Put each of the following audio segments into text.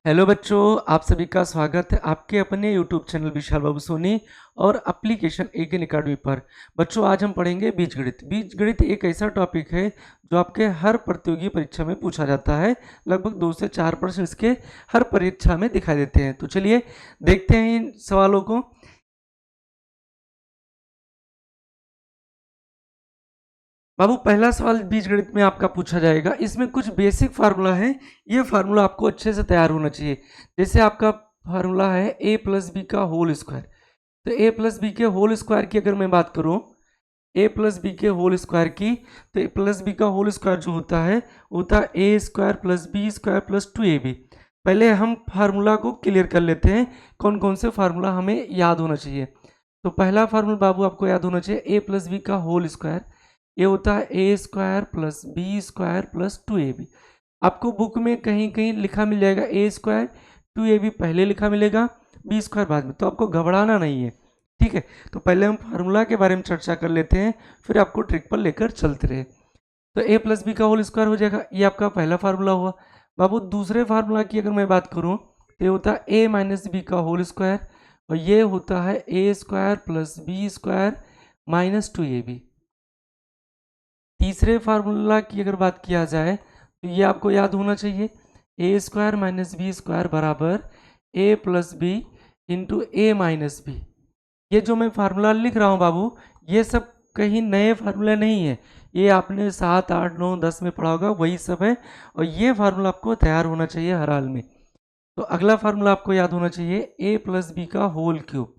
Hello बच्चों, आप सभी का स्वागत है आपके अपने यूट्यूब चैनल विशाल बाबू सोनी और एप्लीकेशन एकेन अकेडमी पर। बच्चों, आज हम पढ़ेंगे बीजगणित। बीजगणित एक ऐसा टॉपिक है जो आपके हर प्रतियोगी परीक्षा में पूछा जाता है। लगभग 2 से 4 प्रश्न इसके हर परीक्षा में दिखाई देते हैं। तो चलिए देखते हैं इन सवालों को। बाबू, पहला सवाल बीजगणित में आपका पूछा जाएगा। इसमें कुछ बेसिक फार्मूला है, ये फार्मूला आपको अच्छे से तैयार होना चाहिए। जैसे आपका फार्मूला है a प्लस बी का होल स्क्वायर। तो a प्लस बी के होल स्क्वायर की अगर मैं बात करूं, a प्लस बी के होल स्क्वायर की, तो a प्लस बी का होल स्क्वायर जो होता है a square plus B square plus 2ab। पहले हम फार्मूला को क्लियर कर लेते हैं, कौन कौन से फार्मूला हमें याद होना चाहिए। तो पहला फार्मूला बाबू आपको याद होना चाहिए, a प्लस बी का होल स्क्वायर, ये होता है A square plus B square plus 2ab। आपको बुक में कहीं कहीं लिखा मिल जाएगा ए स्क्वायर, 2ab पहले लिखा मिलेगा, बी स्क्वायर बाद में, तो आपको घबराना नहीं है। ठीक है, तो पहले हम फार्मूला के बारे में चर्चा कर लेते हैं, फिर आपको ट्रिक पर लेकर चलते रहे। तो ए प्लस बी का होल स्क्वायर हो जाएगा, ये आपका पहला फार्मूला हुआ। बाबू, दूसरे फार्मूला की अगर मैं बात करूँ तो ये होता है ए माइनस बी का होल स्क्वायर, और ये होता है A square plus B square minus 2ab। तीसरे फार्मूला की अगर बात किया जाए तो ये आपको याद होना चाहिए, ए स्क्वायर माइनस बी स्क्वायर बराबर ए plus B into a minus B. ये जो मैं फार्मूला लिख रहा हूँ बाबू, ये सब कहीं नए फार्मूला नहीं है, ये आपने 7, 8, 9, 10 में पढ़ा होगा, वही सब है। और ये फार्मूला आपको तैयार होना चाहिए हर हाल में। तो अगला फार्मूला आपको याद होना चाहिए, ए प्लस बी का होल क्यूब।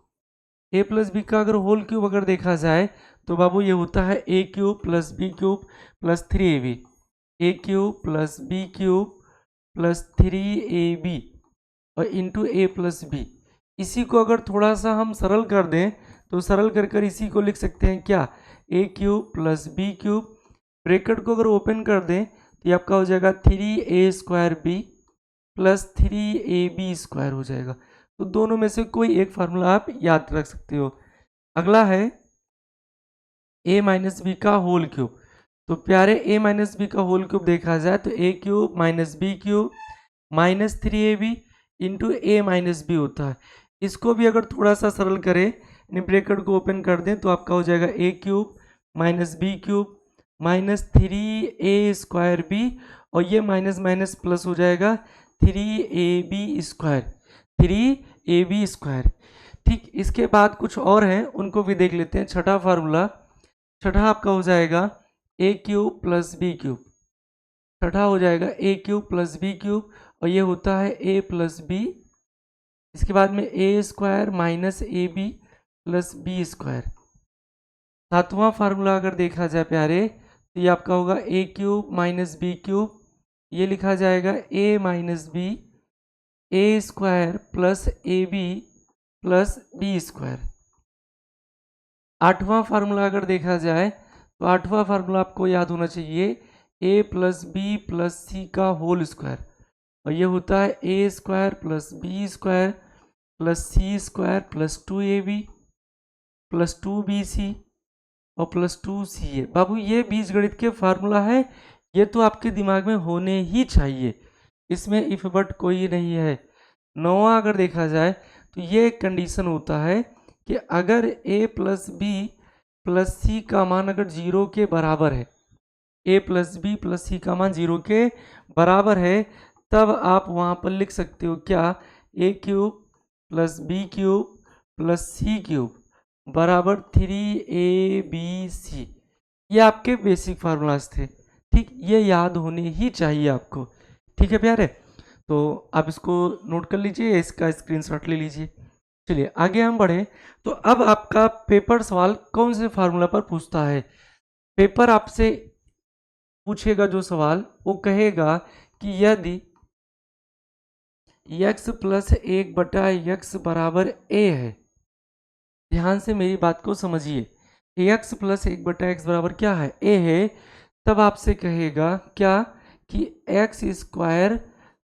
ए प्लस बी का अगर होल क्यूब अगर देखा जाए तो बाबू ये होता है A cube plus B cube plus 3ab। A cube plus B cube plus 3ab और इंटू ए प्लस बी। इसी को अगर थोड़ा सा हम सरल कर दें तो सरल कर कर इसी को लिख सकते हैं क्या, A cube plus B cube, bracket को अगर ओपन कर दें तो ये आपका हो जाएगा 3a square B plus 3ab square हो जाएगा। तो दोनों में से कोई एक फार्मूला आप याद रख सकते हो। अगला है a माइनस बी का होल क्यूब। तो प्यारे a माइनस बी का होल क्यूब देखा जाए तो a cube minus B cube minus 3ab into a minus b होता है। इसको भी अगर थोड़ा सा सरल करें, यानी ब्रैकेट को ओपन कर दें तो आपका हो जाएगा a cube minus B cube minus 3a square b, और ये माइनस माइनस प्लस हो जाएगा 3ab स्क्वायर, 3ab स्क्वायर। ठीक, इसके बाद कुछ और हैं, उनको भी देख लेते हैं। छठा फार्मूला, छठा आपका हो जाएगा ए क्यूब प्लस बी क्यूब। छठा हो जाएगा ए क्यूब प्लस बी क्यूब, और ये होता है ए प्लस बी। इसके बाद में A square minus A B plus B square. सातवां फार्मूला अगर देखा जाए प्यारे तो ये आपका होगा A cube minus B cube, ये लिखा जाएगा A minus B A square plus A B plus B square. आठवां फार्मूला अगर देखा जाए तो आठवां फार्मूला आपको याद होना चाहिए, A plus B plus C का होल स्क्वायर, और ये होता है A square plus B square plus C square plus 2ab plus 2bc और प्लस 2ca। बाबू, ये बीजगणित के फार्मूला है, ये तो आपके दिमाग में होने ही चाहिए, इसमें इफ बट कोई नहीं है। नौवां अगर देखा जाए तो ये एक कंडीशन होता है कि अगर a plus B plus C का मान अगर 0 के बराबर है, a plus B plus C का मान 0 के बराबर है, तब आप वहाँ पर लिख सकते हो क्या, a cube plus B cube plus c cube बराबर 3abc। ये आपके बेसिक फार्मूलाज थे। ठीक, ये याद होने ही चाहिए आपको। ठीक है प्यारे, तो आप इसको नोट कर लीजिए, इसका स्क्रीनशॉट ले लीजिए। चलिए आगे हम बढ़े। तो अब आपका पेपर सवाल कौन से फार्मूला पर पूछता है। पेपर आपसे पूछेगा जो सवाल, वो कहेगा कि यदि x प्लस 1/x बराबर a है, ध्यान से मेरी बात को समझिए, x प्लस 1/x बराबर क्या है, a है, तब आपसे कहेगा क्या कि x square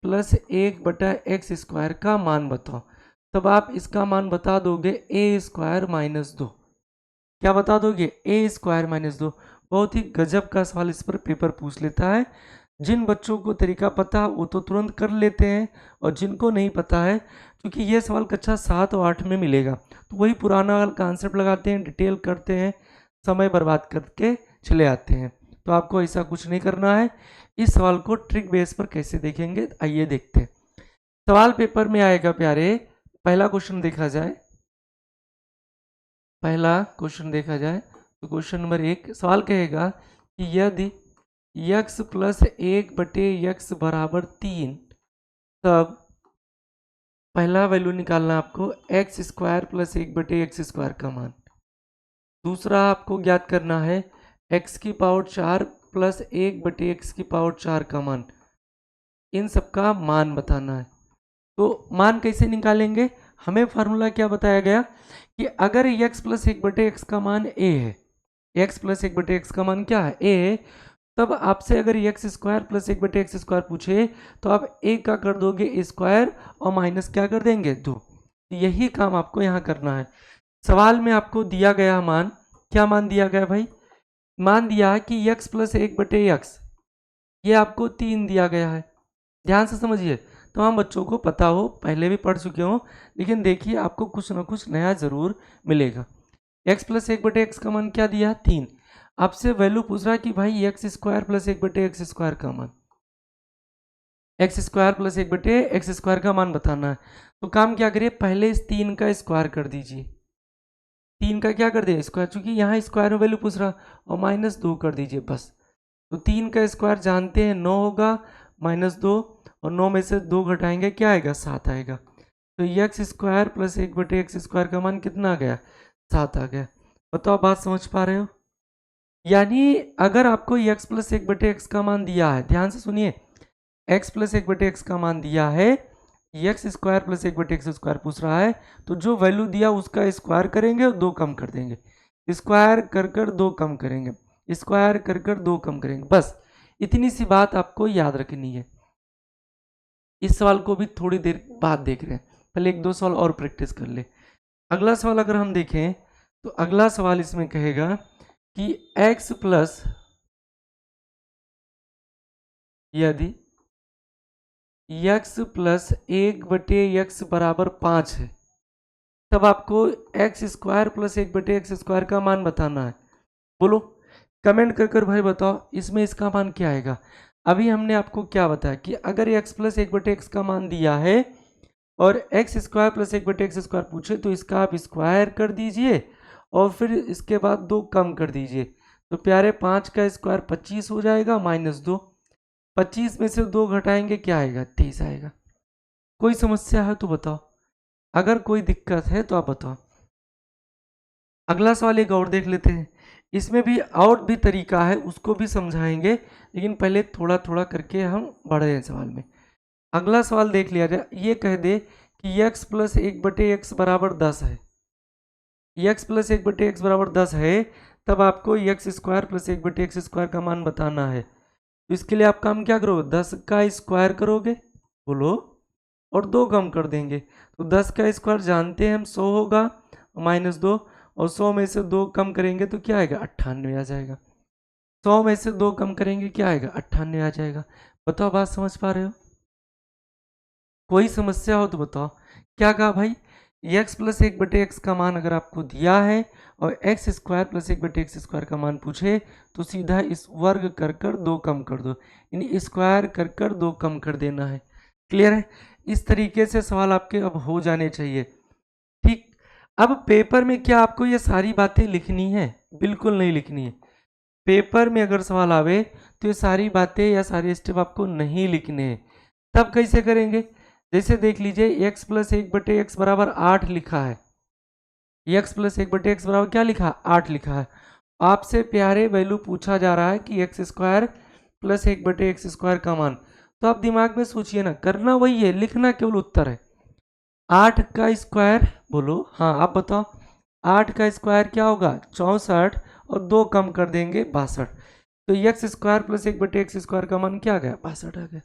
plus 1/x square का मान बताओ। तब आप इसका मान बता दोगे a स्क्वायर माइनस 2। क्या बता दोगे, a स्क्वायर माइनस 2। बहुत ही गजब का सवाल इस पर पेपर पूछ लेता है। जिन बच्चों को तरीका पता वो तो तुरंत कर लेते हैं, और जिनको नहीं पता है, क्योंकि ये सवाल कक्षा 7 और 8 में मिलेगा, तो वही पुराना कॉन्सेप्ट लगाते हैं, डिटेल करते हैं, समय बर्बाद करके चले आते हैं। तो आपको ऐसा कुछ नहीं करना है। इस सवाल को ट्रिक बेस पर कैसे देखेंगे, आइए देखते हैं। सवाल पेपर में आएगा प्यारे, पहला क्वेश्चन देखा जाए। पहला क्वेश्चन देखा जाए तो क्वेश्चन नंबर 1 सवाल कहेगा कि यदि x प्लस 1/x बराबर 3, तब पहला वैल्यू निकालना आपको एक्स स्क्वायर प्लस 1/x² का मान। दूसरा आपको ज्ञात करना है x की पावर 4 प्लस 1/x4 का मान। इन सबका मान बताना है। तो मान कैसे निकालेंगे, हमें फार्मूला क्या बताया गया कि अगर x प्लस 1/x का मान a है, x प्लस 1/x का मान क्या है, a है, तब आपसे अगर एक्स स्क्वायर प्लस 1/x² पूछे तो आप a का कर दोगे स्क्वायर और माइनस क्या कर देंगे 2। यही काम आपको यहाँ करना है। सवाल में आपको दिया गया मान, क्या मान दिया गया भाई, मान दिया है कि x प्लस 1/x, ये आपको 3 दिया गया है। ध्यान से समझिए, तमाम बच्चों को पता हो, पहले भी पढ़ चुके हो, लेकिन देखिए आपको कुछ ना कुछ नया जरूर मिलेगा। x प्लस 1/x का मान क्या दिया, 3। आपसे वैल्यू पूछ रहा है कि भाई एक्स स्क्वायर प्लस 1/x² का मान, एक्स स्क्वायर प्लस 1/x² का मान बताना है। तो काम क्या करिए, पहले इस 3 का स्क्वायर कर दीजिए। 3 का क्या कर दिया स्क्वायर, चूंकि यहाँ स्क्वायर में वैल्यू पूछ रहा, और -2 कर दीजिए बस। तो 3 का स्क्वायर जानते हैं 9 होगा, -2, और 9 में से 2 घटाएंगे क्या आएगा, 7 आएगा। तो एक्स स्क्वायर प्लस 1/x² का मान कितना आ गया, 7 आ गया। बताओ बात समझ पा रहे हो। यानी अगर आपको x प्लस 1/x का मान दिया है, ध्यान से सुनिए, x प्लस 1/x का मान दिया है, एक्स स्क्वायर प्लस 1/x² पूछ रहा है, तो जो वैल्यू दिया उसका स्क्वायर करेंगे और 2 कम कर देंगे, स्क्वायर कर 2 कम करेंगे, स्क्वायर कर 2 कम करेंगे, बस इतनी सी बात आपको याद रखनी है। इस सवाल को भी थोड़ी देर बाद देख रहे हैं, पहले 1-2 सवाल और प्रैक्टिस कर ले। अगला सवाल अगर हम देखें तो अगला सवाल इसमें कहेगा कि x प्लस, यदि x प्लस 1/x बराबर 5 है, तब आपको एक्स स्क्वायर प्लस 1/x² का मान बताना है। बोलो, कमेंट कर भाई बताओ इसमें इसका मान क्या आएगा। अभी हमने आपको क्या बताया कि अगर x प्लस 1/x का मान दिया है और एक्स स्क्वायर प्लस 1/x² पूछे तो इसका आप स्क्वायर कर दीजिए और फिर इसके बाद 2 कम कर दीजिए। तो प्यारे 5 का स्क्वायर 25 हो जाएगा, -2, 25 में से 2 घटाएंगे क्या आएगा, 23 आएगा। कोई समस्या है तो बताओ, अगर कोई दिक्कत है तो आप बताओ। अगला सवाल एक और देख लेते हैं, इसमें भी और भी तरीका है, उसको भी समझाएंगे, लेकिन पहले थोड़ा थोड़ा करके हम बढ़े हैं सवाल में। अगला सवाल देख लिया जाए, ये कह दे कि x प्लस 1/x बराबर 10 है, x प्लस 1/x बराबर 10 है, तब आपको एक्स स्क्वायर प्लस 1/x² का मान बताना है। तो इसके लिए आप काम क्या करोगे, 10 का स्क्वायर करोगे, बोलो, और 2 कम कर देंगे। तो 10 का स्क्वायर जानते हैं हम 100 होगा, -2, और 100 में से 2 कम करेंगे तो क्या आएगा, 98 आ जाएगा। 100 में से 2 कम करेंगे क्या आएगा, 98 आ जाएगा। बताओ बात समझ पा रहे हो, कोई समस्या हो तो बताओ। क्या कहा भाई, x प्लस 1/x का मान अगर आपको दिया है और एक्स स्क्वायर प्लस 1/x² का मान पूछे तो सीधा इस वर्ग कर 2 कम कर दो, यानी स्क्वायर कर 2 कम कर देना है। क्लियर है, इस तरीके से सवाल आपके अब हो जाने चाहिए। ठीक, अब पेपर में क्या आपको ये सारी बातें लिखनी है, बिल्कुल नहीं लिखनी है। पेपर में अगर सवाल आवे तो ये सारी बातें या सारे स्टेप आपको नहीं लिखने हैं। तब कैसे करेंगे, जैसे देख लीजिए x प्लस 1/x बराबर 8 लिखा है, x प्लस 1/x बराबर क्या लिखा, 8 लिखा है। आपसे प्यारे वैल्यू पूछा जा रहा है कि एक्स स्क्वायर प्लस 1/x² का मान। तो आप दिमाग में सोचिए ना, करना वही है, लिखना केवल उत्तर है। 8 का स्क्वायर, बोलो हाँ आप बताओ, 8 का स्क्वायर क्या होगा, 64, और 2 कम कर देंगे 62। तो एक्स स्क्वायर प्लस 1/x² का मान क्या आ गया, 62 आ गया।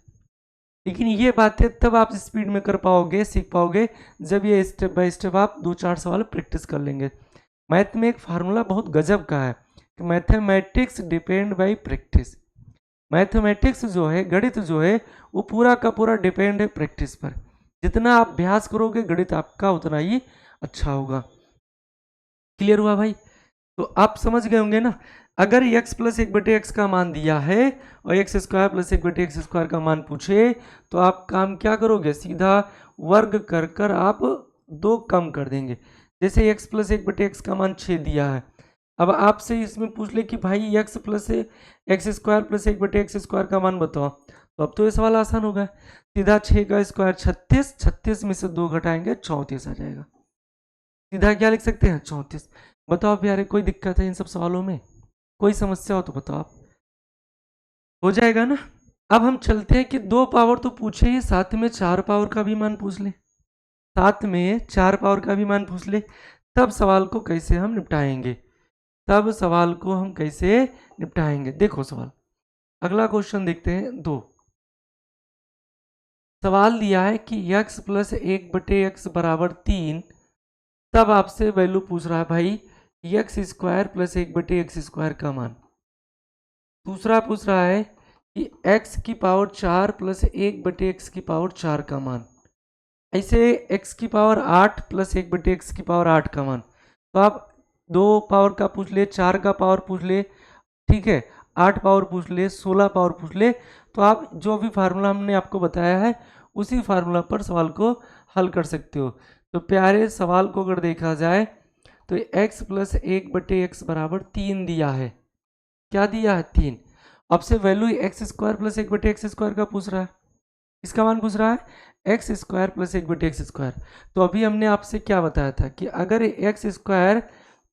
लेकिन ये बातें तब आप स्पीड में कर पाओगे, सीख पाओगे, जब ये स्टेप बाय स्टेप आप 2-4 सवाल प्रैक्टिस कर लेंगे। मैथ में एक फार्मूला बहुत गजब का है कि mathematics depend bye practice. Mathematics जो है, गणित जो है, वो पूरा का पूरा डिपेंड है प्रैक्टिस पर। जितना आप अभ्यास करोगे गणित आपका उतना ही अच्छा होगा। क्लियर हुआ भाई? तो आप समझ गए होंगे ना। अगर x प्लस एक बटे एक्स का मान दिया है और एक्स स्क्वायर प्लस एक बटे एक्स स्क्वायर का मान पूछे, तो आप काम क्या करोगे, सीधा वर्ग कर कर आप दो कम कर देंगे। जैसे x प्लस एक बटे एक्स का मान 6 दिया है, अब आपसे इसमें पूछ ले कि भाई x plus x square plus एक बटे एक्स स्क्वायर का मान बताओ, तो अब तो ये सवाल आसान होगा। सीधा 6 का स्क्वायर 36, 36 में से 2 घटाएंगे 34 आ जाएगा। सीधा क्या लिख सकते हैं, 34। बताओ प्यारे, कोई दिक्कत है इन सब सवालों में? कोई समस्या हो तो बताओ आप। हो जाएगा ना। अब हम चलते हैं कि 2 पावर तो पूछे ही, साथ में 4 पावर का भी मान पूछ ले, साथ में 4 पावर का भी मान पूछ ले, तब सवाल को कैसे हम निपटाएंगे, तब सवाल को हम कैसे निपटाएंगे। देखो सवाल, अगला क्वेश्चन देखते हैं। 2 सवाल दिया है कि x प्लस एक बटे एक्स बराबर 3, तब आपसे वैल्यू पूछ रहा है भाई एक्स स्क्वायर प्लस एक बटे एक्स स्क्वायर का मान। दूसरा पूछ रहा है कि x की पावर 4 प्लस एक बटे एक्स की पावर 4 का मान। ऐसे x की पावर 8 प्लस एक बटे एक्स की पावर 8 का मान। तो आप 2 पावर का पूछ ले, 4 का पावर पूछ ले, ठीक है, 8 पावर पूछ ले, 16 पावर पूछ ले, तो आप जो भी फार्मूला हमने आपको बताया है उसी फार्मूला पर सवाल को हल कर सकते हो। तो प्यारे सवाल को अगर देखा जाए तो x प्लस एक बटे एक्स बराबर 3 दिया है। क्या दिया है, 3। अब से वैल्यू एक्स स्क्वायर प्लस एक बटे एक्स स्क्वायर का पूछ रहा है, इसका मान पूछ रहा है एक्स स्क्वायर प्लस एक बटे एक्स स्क्वायर। तो अभी हमने आपसे क्या बताया था कि अगर एक्स स्क्वायर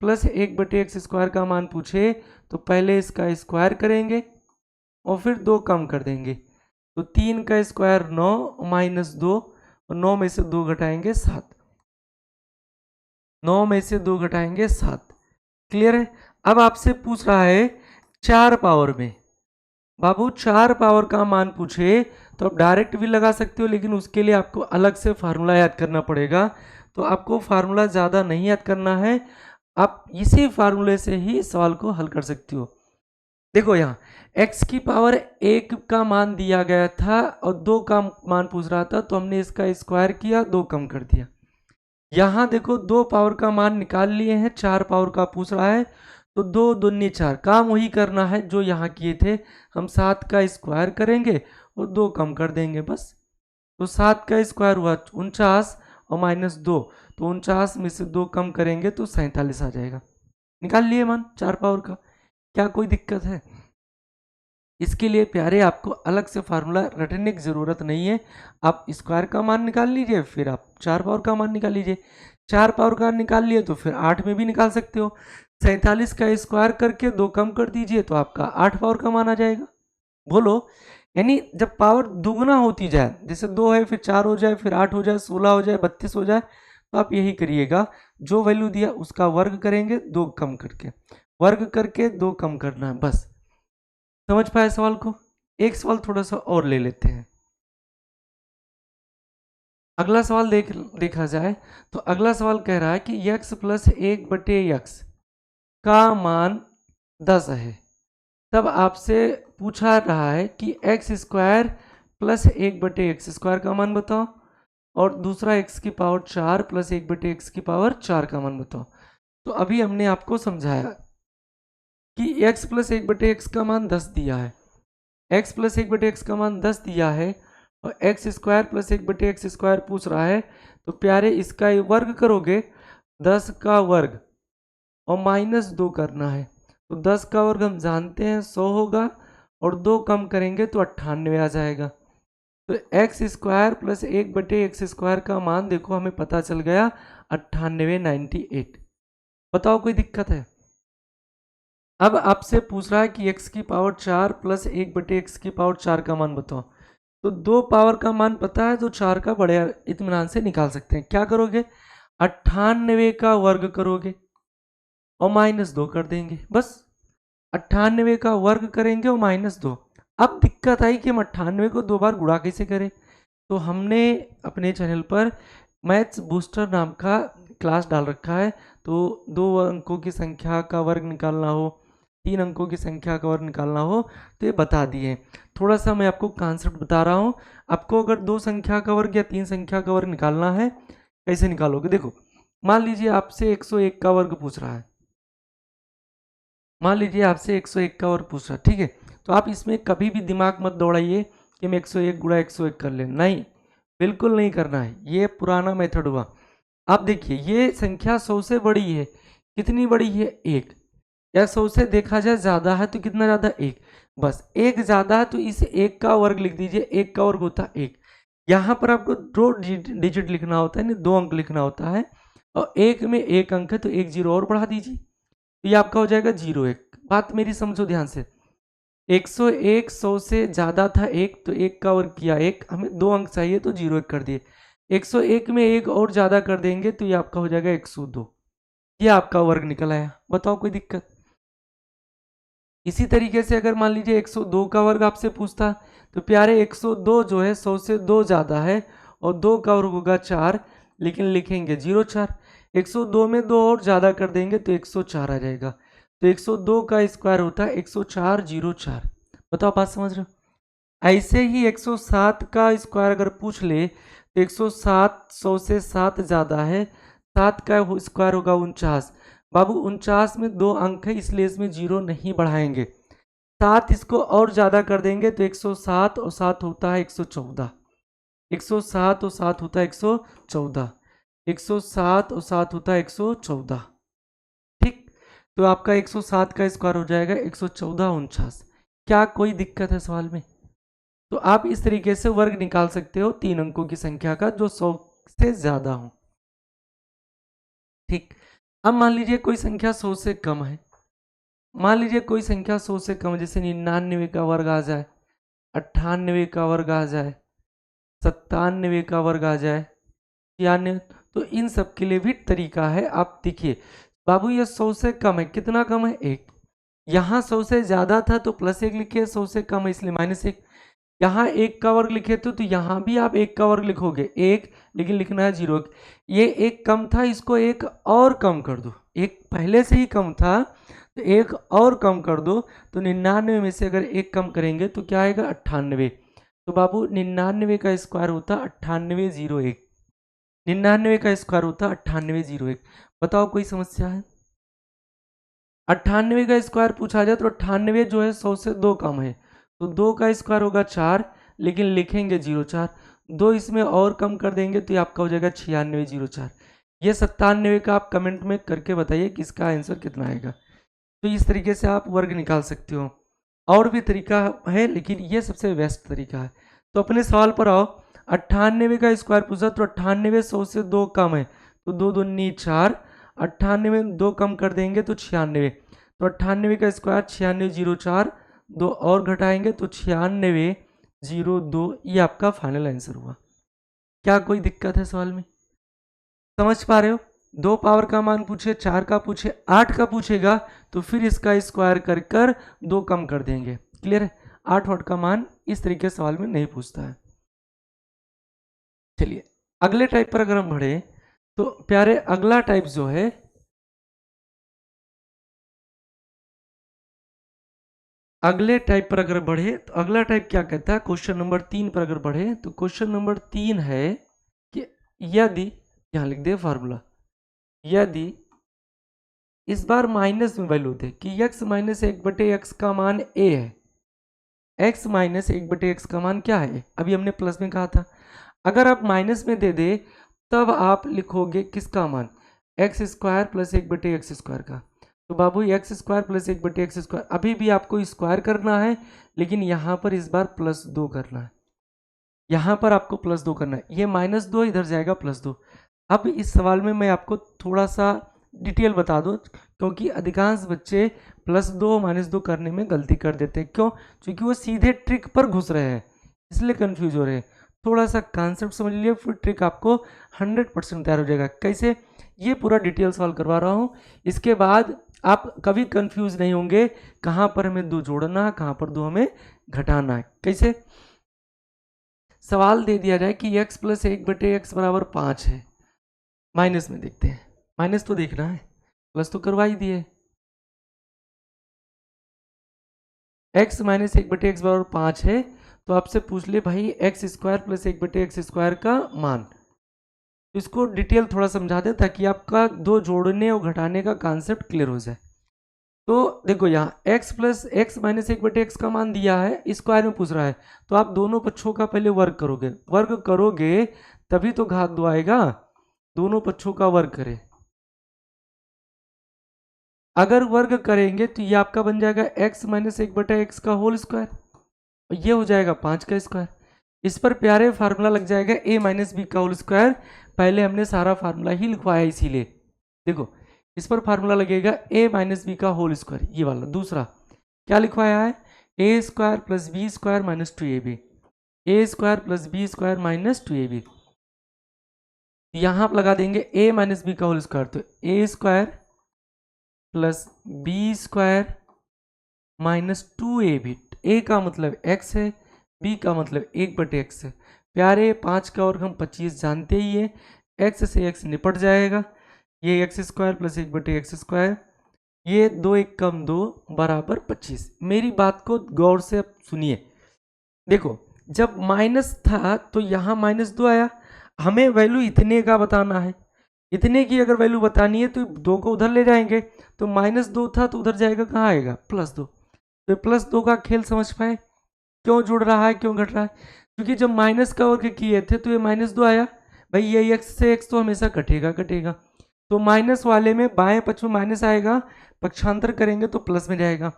प्लस एक बटे एक्स स्क्वायर का मान पूछे तो पहले इसका स्क्वायर करेंगे और फिर 2 कम कर देंगे। तो 3 का स्क्वायर 9 माइनस 2, और 9 में से 2 घटाएंगे 7, 9 में से 2 घटाएंगे 7। क्लियर है? अब आपसे पूछ रहा है 4 पावर में। बाबू 4 पावर का मान पूछे तो आप डायरेक्ट भी लगा सकते हो, लेकिन उसके लिए आपको अलग से फार्मूला याद करना पड़ेगा। तो आपको फार्मूला ज़्यादा नहीं याद करना है, आप इसी फार्मूले से ही सवाल को हल कर सकते हो। देखो यहाँ x की पावर 1 का मान दिया गया था और 2 का मान पूछ रहा था, तो हमने इसका स्क्वायर किया, 2 कम कर दिया। यहाँ देखो 2 पावर का मान निकाल लिए हैं, 4 पावर का पूछ रहा है, तो 2 दूनी 4, काम वही करना है जो यहाँ किए थे। हम 7 का स्क्वायर करेंगे और 2 कम कर देंगे बस। तो 7 का स्क्वायर हुआ 49 और माइनस 2, तो 49 में से 2 कम करेंगे तो 47 आ जाएगा। निकाल लिए मान 4 पावर का। क्या कोई दिक्कत है? इसके लिए प्यारे आपको अलग से फार्मूला रटने की ज़रूरत नहीं है। आप स्क्वायर का मान निकाल लीजिए, फिर आप 4 पावर का मान निकाल लीजिए। 4 पावर का निकाल लिए तो फिर 8 में भी निकाल सकते हो। 47 का स्क्वायर करके 2 कम कर दीजिए तो आपका 8 पावर का मान आ जाएगा। बोलो, यानी जब पावर दुगना होती जाए, जैसे 2 है फिर 4 हो जाए, फिर 8 हो जाए, 16 हो जाए, 32 हो जाए, तो आप यही करिएगा, जो वैल्यू दिया उसका वर्ग करेंगे 2 कम करके, वर्ग करके 2 कम करना है बस। समझ पाए सवाल को? एक सवाल थोड़ा सा और ले लेते हैं। अगला सवाल देखा जाए तो अगला सवाल कह रहा है कि x प्लस एक बटे एक्स का मान 10 है। तब आपसे पूछा रहा है कि एक्स स्क्वायर प्लस एक बटे एक्स स्क्वायर का मान बताओ, और दूसरा x की पावर 4 प्लस एक बटे एक्स की पावर 4 का मान बताओ। तो अभी हमने आपको समझाया कि x प्लस एक बटे एक्स का मान 10 दिया है, x प्लस एक बटे एक्स का मान 10 दिया है, और एक्स स्क्वायर प्लस एक बटे एक्स स्क्वायर पूछ रहा है। तो प्यारे इसका वर्ग करोगे, 10 का वर्ग और माइनस 2 करना है। तो 10 का वर्ग हम जानते हैं 100 होगा, और 2 कम करेंगे तो 98 आ जाएगा। तो एक्स स्क्वायर प्लस एक बटे एक्स स्क्वायर का मान देखो हमें पता चल गया 98, 98। बताओ कोई दिक्कत है? अब आपसे पूछ रहा है कि x की पावर 4 प्लस एक बटे एक्स की पावर 4 का मान बताओ। तो 2 पावर का मान पता है तो 4 का बड़े इत्मीनान से निकाल सकते हैं। क्या करोगे, 98 का वर्ग करोगे और माइनस 2 कर देंगे बस। 98 का वर्ग करेंगे और माइनस 2। अब दिक्कत आई कि हम 98 को 2 बार गुणा कैसे करें। तो हमने अपने चैनल पर मैथ्स बूस्टर नाम का क्लास डाल रखा है। तो 2 अंकों की संख्या का वर्ग निकालना हो 3 अंकों की संख्या का वर्ग निकालना हो तो ये बता दिए। थोड़ा सा मैं आपको कॉन्सेप्ट बता रहा हूँ। आपको अगर 2 संख्या का वर्ग या 3 संख्या का वर्ग निकालना है, कैसे निकालोगे? देखो, मान लीजिए आपसे 101 का वर्ग पूछ रहा है। मान लीजिए आपसे 101 का वर्ग पूछ रहा है, ठीक है। तो आप इसमें कभी भी दिमाग मत दौड़ाइए कि मैं 101 गुणा 101 कर ले, नहीं, बिल्कुल नहीं करना है। ये पुराना मेथड हुआ। आप देखिए, ये संख्या 100 से बड़ी है। कितनी बड़ी है? 1। या 100 से देखा जाए ज़्यादा है तो कितना ज़्यादा? 1। बस 1 ज़्यादा है तो इस 1 का वर्ग लिख दीजिए। 1 का वर्ग होता है 1। यहाँ पर आपको 2 डिजिट लिखना होता है, नहीं 2 अंक लिखना होता है। और 1 में 1 अंक है तो 1 जीरो और बढ़ा दीजिए, तो ये आपका हो जाएगा 01। बात मेरी समझो ध्यान से। 101 100 से ज़्यादा था 1, तो 1 का वर्ग किया 1, हमें 2 अंक चाहिए तो 01 कर दिए। 101 में 1 और ज़्यादा कर देंगे तो ये आपका हो जाएगा 102। ये आपका वर्ग निकल आया। बताओ कोई दिक्कत? इसी तरीके से अगर मान लीजिए 102 का वर्ग आपसे पूछता, तो प्यारे 102 जो है 100 से 2 ज़्यादा है और 2 का वर्ग होगा 4, लेकिन लिखेंगे 04। 102 में 2 और ज़्यादा कर देंगे तो 104 आ जाएगा। तो 102 का स्क्वायर होता है 10404। बताओ, बात समझ रहे हो? ऐसे ही 107 का स्क्वायर अगर पूछ ले तो 107 100 से 7 ज़्यादा है, 7 का स्क्वायर होगा 49। बाबू 49 में 2 अंक है इसलिए इसमें 0 नहीं बढ़ाएंगे। 7 इसको और ज़्यादा कर देंगे तो 107 और 7 होता है 114। 107 और 7 होता है 114। 107 और 7 होता है 114। ठीक, तो आपका 107 का स्क्वायर हो जाएगा 114 49। क्या कोई दिक्कत है सवाल में? तो आप इस तरीके से वर्ग निकाल सकते हो 3 अंकों की संख्या का जो 100 से ज्यादा हो। ठीक, अब मान लीजिए कोई संख्या 100 से कम है। मान लीजिए कोई संख्या 100 से कम है, जैसे 99 का वर्ग आ जाए, 98 का वर्ग आ जाए, 97 का वर्ग आ जाए, 96। तो इन सब के लिए भी तरीका है। आप देखिए बाबू, ये 100 से कम है, कितना कम है? 1। यहाँ 100 से ज्यादा था तो +1 लिखिए, 100 से कम है इसलिए -1। यहाँ 1 का वर्ग लिखे तो यहाँ भी आप 1 का वर्ग लिखोगे 1, लेकिन लिखना है 0। ये 1 कम था, इसको 1 और कम कर दो। 1 पहले से ही कम था तो 1 और कम कर दो, तो 99 में से अगर 1 कम करेंगे तो क्या आएगा? 98। तो बाबू 99 का स्क्वायर होता 9801। 99 का स्क्वायर होता 9801। बताओ कोई समस्या है? 98 का स्क्वायर पूछा जाए तो 98 जो है 100 से 2 कम है, तो 2 का स्क्वायर होगा 4, लेकिन लिखेंगे 04। 2 इसमें और कम कर देंगे तो ये आपका हो जाएगा 9604। ये 97 का आप कमेंट में करके बताइए कि इसका आंसर कितना आएगा। तो इस तरीके से आप वर्ग निकाल सकते हो। और भी तरीका है लेकिन ये सबसे बेस्ट तरीका है। तो अपने सवाल पर आओ। 98 का स्क्वायर पूछा तो 98 100 से 2 कम है, तो 2 दूनी 4। 98 में 2 कम कर देंगे तो 96। तो 98 का स्क्वायर 9604, 2 और घटाएंगे तो 9602। ये आपका फाइनल आंसर हुआ। क्या कोई दिक्कत है सवाल में? समझ पा रहे हो? 2 पावर का मान पूछे, 4 का पूछे, 8 का पूछेगा तो फिर इसका स्क्वायर कर कर 2 कम कर देंगे। क्लियर है? 8 वाट का मान इस तरीके सवाल में नहीं पूछता है। चलिए अगले टाइप पर अगर हम बढ़े तो प्यारे अगला टाइप जो है, अगले टाइप पर अगर बढ़े तो अगला टाइप क्या कहता है? क्वेश्चन नंबर 3 पर अगर बढ़े तो क्वेश्चन नंबर 3 है कि यदि, यहां लिख दे फार्मूला, यदि इस बार माइनस में वैल्यू दे कि x माइनस 1/x का मान a है। x माइनस 1/x का मान क्या है? अभी हमने प्लस में कहा था। अगर आप माइनस में दे दे तब आप लिखोगे किसका मान? X square plus 1/x square का। तो बाबू X square plus 1/x square, अभी भी आपको स्क्वायर करना है लेकिन यहाँ पर इस बार +2 करना है। यहाँ पर आपको +2 करना है। ये -2 इधर जाएगा +2। अब इस सवाल में मैं आपको थोड़ा सा डिटेल बता दूं, क्योंकि अधिकांश बच्चे +2 -2 करने में गलती कर देते हैं। क्यों? क्योंकि वो सीधे ट्रिक पर घुस रहे हैं, इसलिए कंफ्यूज हो रहे हैं। थोड़ा सा कॉन्सेप्ट समझ लीजिए, फिर ट्रिक आपको 100% तैयार हो जाएगा। कैसे? ये पूरा डिटेल सॉल्व करवा रहा हूँ, इसके बाद आप कभी कंफ्यूज नहीं होंगे कहाँ पर हमें 2 जोड़ना है, कहाँ पर 2 हमें घटाना है। कैसे? सवाल दे दिया जाए कि x प्लस 1/x बराबर 5 है। माइनस में देखते हैं, माइनस तो देखना है, प्लस तो करवा ही दिए। x माइनस 1/x बराबर 5 है, तो आपसे पूछ ले भाई x square plus 1/x square का मान। तो इसको डिटेल थोड़ा समझा दे ताकि आपका दो जोड़ने और घटाने का कॉन्सेप्ट क्लियर हो जाए। तो देखो यहाँ x plus x minus 1/x का मान दिया है, स्क्वायर में पूछ रहा है, तो आप दोनों पक्षों का पहले वर्ग करोगे तभी तो घात 2 आएगा। दोनों पक्षों का वर्ग करें, अगर वर्ग करेंगे तो ये आपका बन जाएगा x माइनस 1/x का होल स्क्वायर, ये हो जाएगा 5 का स्क्वायर। इस पर प्यारे फार्मूला लग जाएगा a माइनस बी का होल स्क्वायर। पहले हमने सारा फार्मूला ही लिखवाया इसीलिए। देखो इस पर फार्मूला लगेगा a माइनस बी का होल स्क्वायर, ये वाला। दूसरा क्या लिखवाया है, a square plus B square minus 2ab, a square plus B square minus 2ab। यहाँ आप लगा देंगे a माइनस बी का होल स्क्वायर, तो a square plus B square minus 2ab। a का मतलब x है, b का मतलब 1/x है। प्यारे 5 का वर्ग हम 25 जानते ही है, x से x निपट जाएगा, ये x square plus 1/x square, ये 2 1 कम 2 बराबर 25। मेरी बात को गौर से अब सुनिए। देखो जब माइनस था तो यहाँ -2 आया, हमें वैल्यू इतने का बताना है, इतने की अगर वैल्यू बतानी है तो 2 को उधर ले जाएंगे, तो -2 था तो उधर जाएगा, कहाँ आएगा +2। तो +2 का खेल समझ पाए, क्यों जुड़ रहा है क्यों घट रहा है, क्योंकि जब माइनस का वर्ग किए थे तो ये -2 आया, भाई ये x से x तो हमेशा कटेगा कटेगा, तो माइनस वाले में बाएं पक्ष में माइनस आएगा, पक्षांतर करेंगे तो प्लस में जाएगा।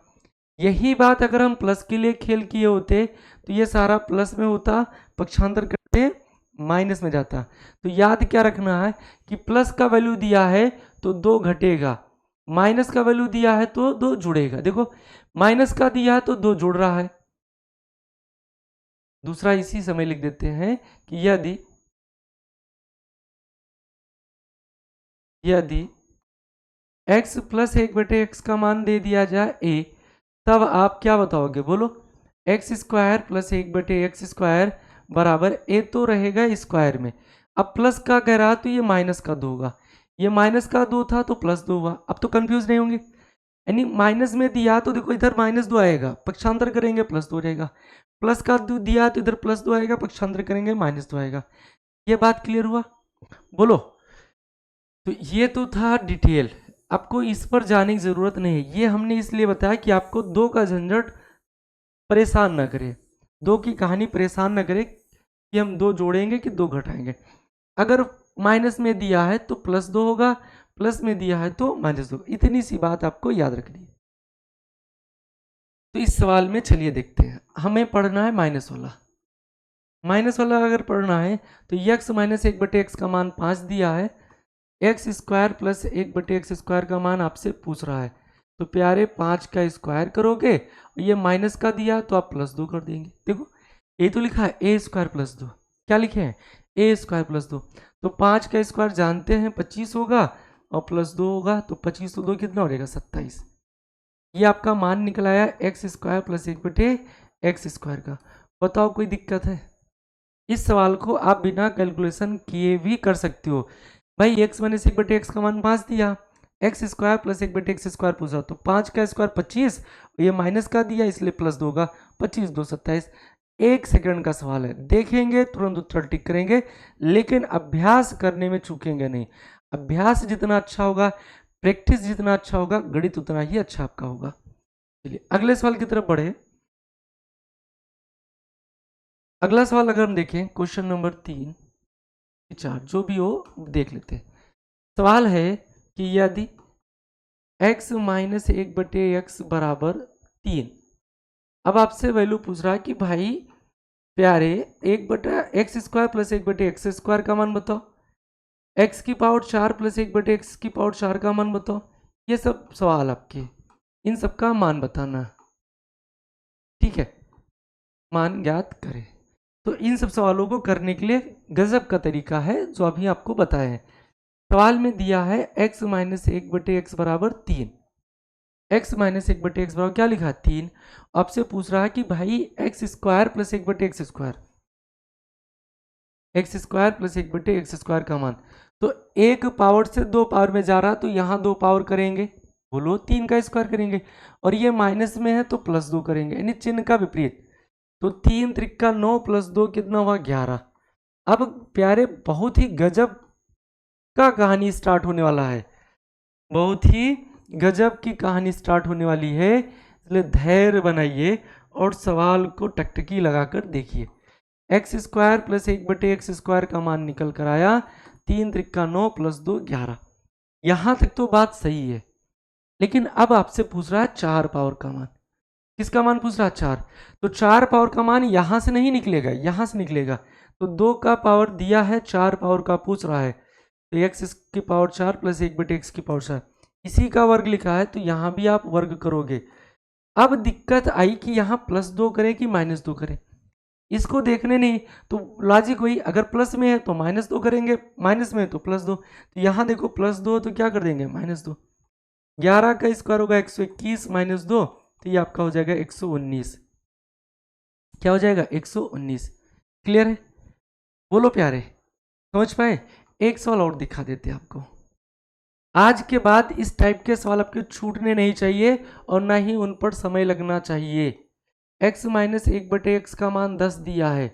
यही बात अगर हम प्लस के लिए खेल किए होते तो ये सारा प्लस में होता, पक्षांतर करते माइनस में जाता। तो याद क्या रखना है कि प्लस का वैल्यू दिया है तो 2 घटेगा, माइनस का वैल्यू दिया है तो 2 जुड़ेगा। देखो माइनस का दिया है तो 2 जुड़ रहा है। दूसरा इसी समय लिख देते हैं कि यदि x प्लस 1/x का मान दे दिया जाए a, तब आप क्या बताओगे, बोलो। X square plus 1/x square बराबर a तो रहेगा स्क्वायर में, अब प्लस का कह रहा तो ये माइनस का 2 होगा, ये माइनस का 2 था तो +2 हुआ। अब तो कंफ्यूज नहीं होंगे, यानी माइनस में दिया तो देखो इधर -2 आएगा, पक्षांतर करेंगे +2 रहेगा, प्लस का 2 दिया तो इधर +2 आएगा, पक्षांतर करेंगे -2 आएगा। ये बात क्लियर हुआ, बोलो। तो ये तो था डिटेल, आपको इस पर जाने की ज़रूरत नहीं है, ये हमने इसलिए बताया कि आपको 2 का झंझट परेशान ना करे, 2 की कहानी परेशान ना करे कि हम 2 जोड़ेंगे कि 2 घटाएंगे। अगर माइनस में दिया है तो +2 होगा, प्लस में दिया है तो -2, इतनी सी बात आपको याद रखनी है। तो इस सवाल में चलिए देखते हैं, हमें पढ़ना है माइनस वाला अगर पढ़ना है तो x माइनस 1/x का मान 5 दिया है, x square plus 1/x square का मान आपसे पूछ रहा है, तो प्यारे 5 का स्क्वायर करोगे, ये माइनस का दिया तो आप +2 कर देंगे। देखो ये तो लिखा है a स्क्वायर प्लस 2, क्या लिखे हैं a स्क्वायर प्लस 2, तो 5 का स्क्वायर जानते हैं 25 होगा और +2 होगा, तो 25 तो 2 कितना हो जाएगा 27। ये आपका मान निकल आया x square plus 1/x square का। बताओ कोई दिक्कत है, इस सवाल को आप बिना कैलकुलेशन किए भी कर सकते हो। भाई x माइनस 1/x का मान 5 दिया, x square plus 1/x square पूछा, तो 5 का स्क्वायर 25, ये माइनस का दिया इसलिए +2 होगा, 25 2 27। 1 सेकंड का सवाल है, देखेंगे तुरंत उत्तर टिक करेंगे, लेकिन अभ्यास करने में चूकेंगे नहीं। अभ्यास जितना अच्छा होगा, प्रैक्टिस जितना अच्छा होगा, गणित उतना ही अच्छा आपका होगा। चलिए अगले सवाल की तरफ बढ़े। अगला सवाल अगर हम देखें क्वेश्चन नंबर 3 4 जो भी हो देख लेते हैं। सवाल है कि यदि x माइनस 1/x बराबर 3, अब आपसे वैल्यू पूछ रहा है कि भाई प्यारे 1/x square plus 1/x square का मान बताओ, x की पावर 4 प्लस 1/x की पावर 4 का मान बताओ। ये सब सवाल आपके, इन सब का मान बताना, ठीक है, मान ज्ञात करें। तो इन सब सवालों को करने के लिए गजब का तरीका है जो अभी आपको बताया है। सवाल में दिया है x माइनस 1/x बराबर 3, x माइनस 1/x बराबर क्या लिखा है 3, आपसे पूछ रहा है कि भाई x square plus 1/x square, x square plus 1/x square का मान, तो एक पावर से 2 पावर में जा रहा तो यहाँ 2 पावर करेंगे, बोलो 3 का स्क्वायर करेंगे, और ये माइनस में है तो प्लस 2 करेंगे, यानी चिन्ह का विपरीत। तो 3 त्रिका 9 प्लस 2 कितना हुआ 11। अब प्यारे बहुत ही गजब का कहानी स्टार्ट होने वाला है, बहुत ही गजब की कहानी स्टार्ट होने वाली है, इसलिए धैर्य बनाइए और सवाल को टकटकी लगाकर देखिए। X square plus 1/x square का मान निकल कर आया 3 त्रिका 9 प्लस 2 11। यहां तक तो बात सही है, लेकिन अब आपसे पूछ रहा है 4 पावर का मान। किसका मान पूछ रहा है 4। तो 4 पावर का मान यहां से नहीं निकलेगा, यहां से निकलेगा। तो 2 का पावर दिया है, 4 पावर का पूछ रहा है, तो एक्स की पावर 4 प्लस 1/x की पावर 4, इसी का वर्ग लिखा है तो यहां भी आप वर्ग करोगे। अब दिक्कत आई कि यहां +2 करें कि -2 करें, इसको देखने नहीं। तो लॉजिक हुई, अगर प्लस में है तो -2 करेंगे, माइनस में है तो +2। तो यहां देखो +2 तो क्या कर देंगे -2। 11 का स्क्वायर होगा 121 -2, तो ये आपका हो जाएगा 119। क्या हो जाएगा 119। क्लियर है, बोलो प्यारे, समझ पाए। एक सवाल और दिखा देते हैं आपको। आज के बाद इस टाइप के सवाल आपके छूटने नहीं चाहिए और ना ही उन पर समय लगना चाहिए। x माइनस 1/x का मान 10 दिया है।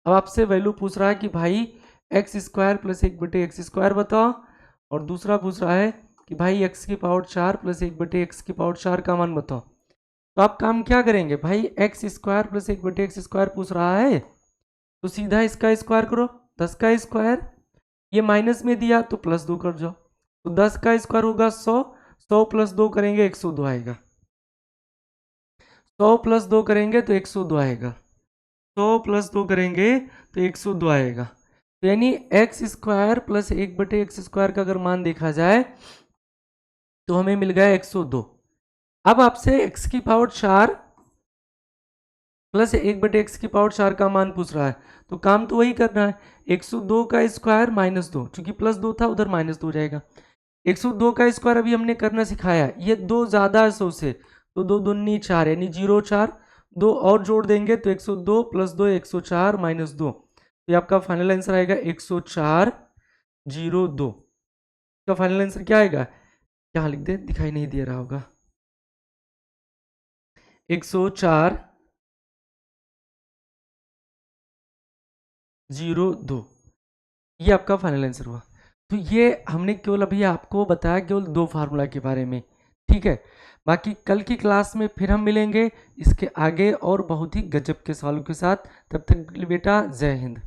अब आपसे वैल्यू पूछ रहा है कि भाई x square plus 1/x square बताओ, और दूसरा पूछ रहा है कि भाई x की पावर 4 प्लस 1/x की पावर 4 का मान बताओ। तो आप काम क्या करेंगे भाई, x square plus 1/x square पूछ रहा है तो सीधा इसका स्क्वायर करो, 10 का स्क्वायर, ये माइनस में दिया तो +2 कर जाओ। तो 10 का स्क्वायर होगा 100, 100 प्लस 2 करेंगे 102 आएगा, 100 प्लस 2 करेंगे तो 102 आएगा, 100 प्लस 2 करेंगे तो 102 आएगा। तो यानी x square plus 1/x square का अगर मान देखा जाए तो हमें मिल गया 102। अब आपसे x की पावर 4 प्लस 1/x की पावर 4 का मान पूछ रहा है, तो काम तो वही करना है, 102 का स्क्वायर -2, चूंकि +2 था उधर -2 जाएगा। 102 का स्क्वायर अभी हमने करना सिखाया, ये 2 ज्यादा है 100 से, तो 2 दूनी 4 यानी 0 4, 2 और जोड़ देंगे तो 102 प्लस 2 104 -2, तो ये आपका फाइनल आंसर आएगा 104 02। इसका फाइनल आंसर क्या आएगा, क्या लिख दे, दिखाई नहीं दे रहा होगा, 104 02, ये आपका फाइनल आंसर हुआ। तो ये हमने केवल अभी आपको बताया केवल 2 फार्मूला के बारे में, ठीक है। बाकी कल की क्लास में फिर हम मिलेंगे इसके आगे और बहुत ही गजब के सवालों के साथ। तब तक के लिए बेटा जय हिंद।